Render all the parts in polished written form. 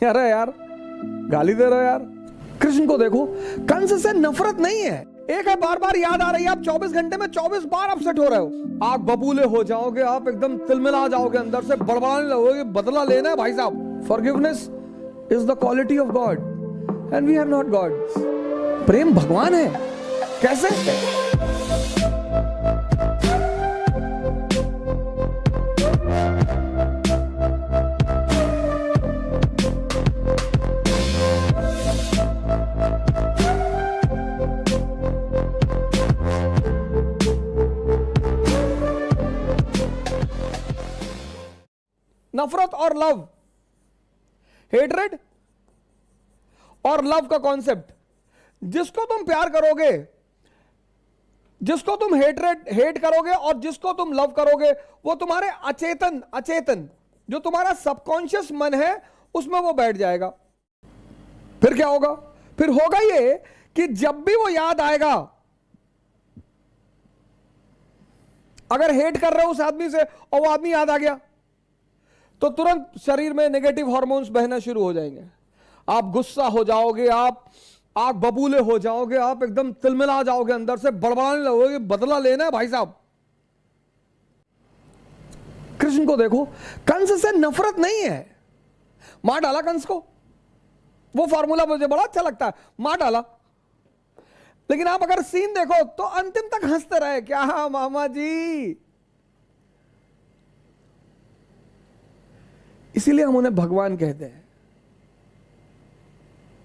अरे यार गाली दे रहे हो यार। कृष्ण को देखो, कंस से नफरत नहीं है, एक है बार बार याद आ रही है। आप 24 घंटे में 24 बार अपसेट हो रहे हो, आप बबूले हो जाओगे, आप एकदम तिलमिला जाओगे, अंदर से बड़बड़ाने लगोगे, बदला लेना है भाई साहब। Forgiveness is the quality of God and we are not God. प्रेम भगवान है, कैसे? नफरत और लव, हेट्रेड और लव का कॉन्सेप्ट, जिसको तुम प्यार करोगे, जिसको तुम हेट करोगे और जिसको तुम लव करोगे, वो तुम्हारे अचेतन जो तुम्हारा सबकॉन्शियस मन है उसमें वो बैठ जाएगा। फिर क्या होगा? फिर होगा ये कि जब भी वो याद आएगा, अगर हेट कर रहे हो उस आदमी से और वो आदमी याद आ गया, तो तुरंत शरीर में नेगेटिव हार्मोन्स बहना शुरू हो जाएंगे। आप गुस्सा हो जाओगे, आप बबूले हो जाओगे, आप एकदम तिलमिला जाओगे, अंदर से बड़बड़ाने लगोगे, बदला लेना है भाई साहब। कृष्ण को देखो, कंस से नफरत नहीं है, मार डाला कंस को। वो फॉर्मूला मुझे बड़ा अच्छा लगता है, मार डाला। लेकिन आप अगर सीन देखो तो अंतिम तक हंसते रहे। क्या मामा जी? इसीलिए हम उन्हें भगवान कहते हैं।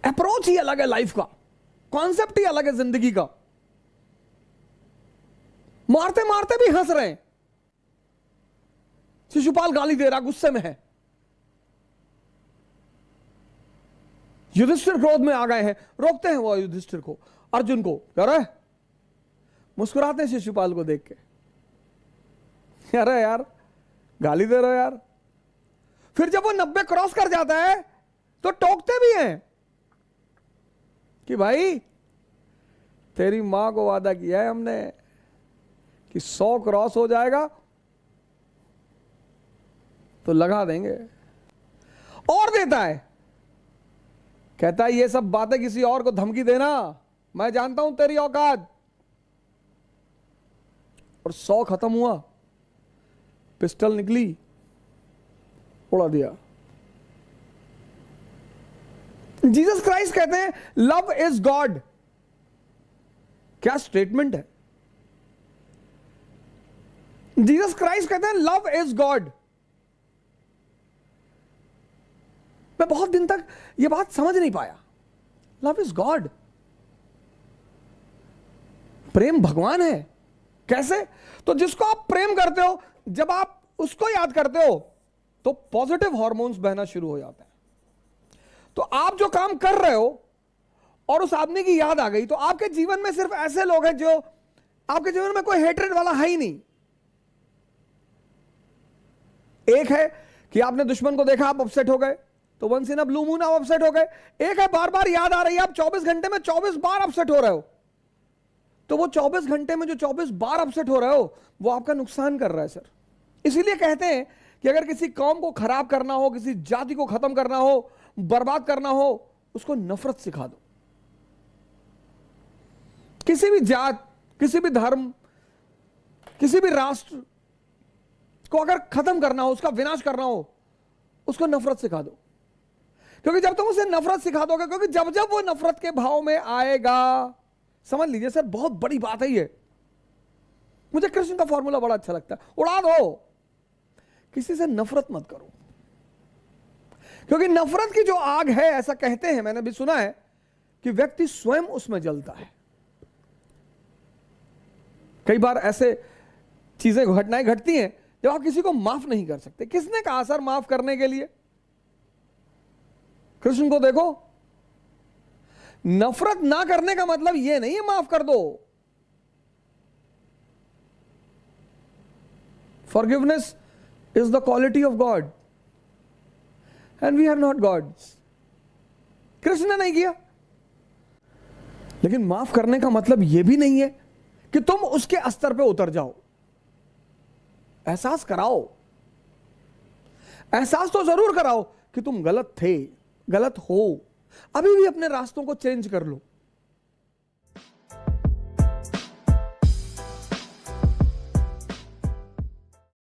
अप्रोच ही अलग है लाइफ का, कॉन्सेप्ट ही अलग है जिंदगी का। मारते मारते भी हंस रहे हैं। शिशुपाल गाली दे रहा, गुस्से में है। युधिष्ठिर क्रोध में आ गए हैं, रोकते हैं वो युधिष्ठिर को, अर्जुन को। कह रहे मुस्कुराते हैं शिशुपाल को देख के। अरे यार गाली दे रहे हो यार। फिर जब वो 90 क्रॉस कर जाता है तो टोकते भी हैं कि भाई तेरी मां को वादा किया है हमने कि 100 क्रॉस हो जाएगा तो लगा देंगे। और देता है, कहता है ये सब बातें किसी और को धमकी देना, मैं जानता हूं तेरी औकात। और 100 खत्म हुआ, पिस्टल निकली, उड़ा दिया। जीसस क्राइस्ट कहते हैं लव इज गॉड। क्या स्टेटमेंट है! जीसस क्राइस्ट कहते हैं लव इज गॉड। मैं बहुत दिन तक यह बात समझ नहीं पाया। लव इज गॉड, प्रेम भगवान है, कैसे? तो जिसको आप प्रेम करते हो, जब आप उसको याद करते हो तो पॉजिटिव हार्मोन्स बहना शुरू हो जाता है। तो आप जो काम कर रहे हो और उस आदमी की याद आ गई, तो आपके जीवन में सिर्फ ऐसे लोग हैं जो आपके जीवन में कोई हेट्रेड वाला है ही नहीं। एक है कि आपने दुश्मन को देखा, आप अपसेट हो गए, तो once in a blue moon आप अपसेट हो गए। एक है बार बार याद आ रही है, आप 24 घंटे में 24 बार अपसेट हो रहे हो, तो वो 24 घंटे में जो 24 बार अपसेट हो रहे हो वो आपका नुकसान कर रहा है सर। इसीलिए कहते हैं कि अगर किसी कौम को खराब करना हो, किसी जाति को खत्म करना हो, बर्बाद करना हो, उसको नफरत सिखा दो। किसी भी जात, किसी भी धर्म, किसी भी राष्ट्र को अगर खत्म करना हो, उसका विनाश करना हो, उसको नफरत सिखा दो। क्योंकि जब तुम उसे नफरत सिखा दोगे, क्योंकि जब जब वो नफरत के भाव में आएगा, समझ लीजिए सर, बहुत बड़ी बात है ये। मुझे कृष्ण का फॉर्मूला बड़ा अच्छा लगता है, उड़ा दो, किसी से नफरत मत करो। क्योंकि नफरत की जो आग है, ऐसा कहते हैं, मैंने भी सुना है कि व्यक्ति स्वयं उसमें जलता है। कई बार ऐसे चीजें, घटनाएं घटती हैं जब आप किसी को माफ नहीं कर सकते। किसने कहा सर माफ करने के लिए? कृष्ण को देखो, नफरत ना करने का मतलब यह नहीं है माफ कर दो। Forgiveness is the quality of God and we are not gods। Krishna ने नहीं किया, लेकिन माफ करने का मतलब यह भी नहीं है कि तुम उसके स्तर पे उतर जाओ। एहसास कराओ, एहसास तो जरूर कराओ कि तुम गलत थे गलत हो, अभी भी अपने रास्तों को चेंज कर लो।